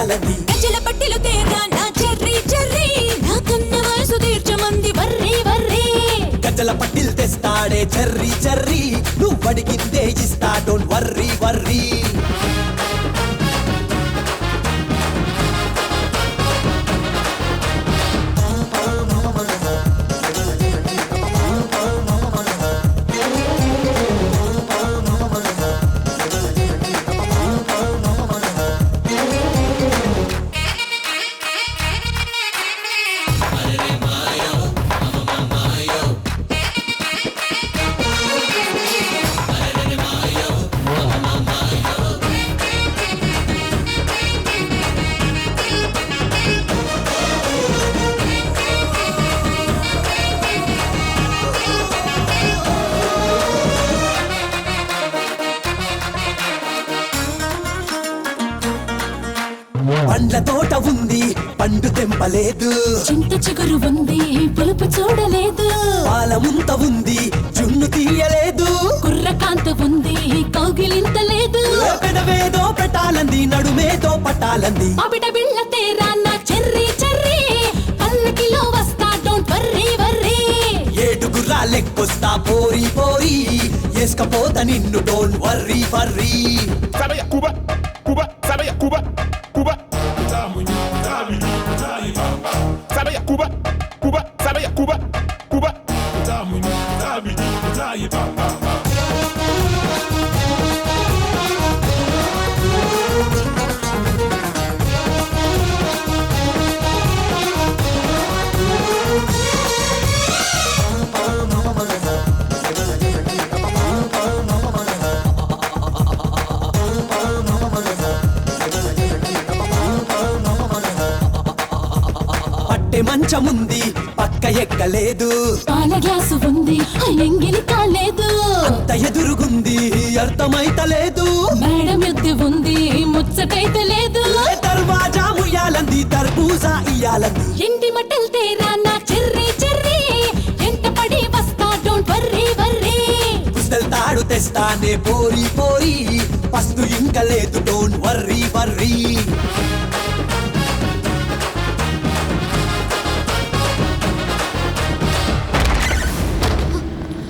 ఉయ్యాలంది గజల పట్టిలు తేరా నా cherry cherry నా కన్న వయసు తీర్చమంది వర్రీ వర్రీ గజల పట్టిల్ తెస్తాడే చెర్రీ చెర్రీ నువ్వడిగిందే ఇస్తా డోంట్ వర్రీ వర్రీ పండ్ల తోట ఉంది పండు తెంపలేదు చింత చిగురు ఉంది పులుపు చూడలేదు పాల ముంత ఉంది జున్ను తీయలేదు కుర్రకాంత ఉంది కౌగిలింత లేదు పెదవేదో పెట్టాలంది నడుమేదో పట్టాలంది అబిడ బిళ్ళ తేరా నా చెర్రీ చెర్రీ పల్లకిలో వస్తా డోంట్ వర్రీ వర్రీ ఏడుగుర్రా లెక్కొస్తా పోరి పోరి ఏసుకపోత నిన్ను don't worry worry Sabe Cuba, Cuba, sabe Cuba, Cuba. Sabe Cuba, Cuba, sabe Cuba, Cuba. పట్టె మంచముంది పక్క ఎక్కలేదు పాల గ్లాసు ఉంది ఎంగిలి కాలేదు అంత ఎదురుగుంది అర్థమైతలేదు మేడం ఎద్దు ఉంది ముచ్చటైతే లేదు దర్వాజా ముయ్యాలంది తర్బూజా ఇయ్యాలంది ఎండి మటల్ తేరా నా చెర్రీ చెర్రీ ఎంట పడి వస్తా డోంట్ వర్రీ వర్రీ పుస్తల్ తాడు తెస్తానే పోరి పోరి పస్తు ఇంక లేదు డోంట్ వర్రీ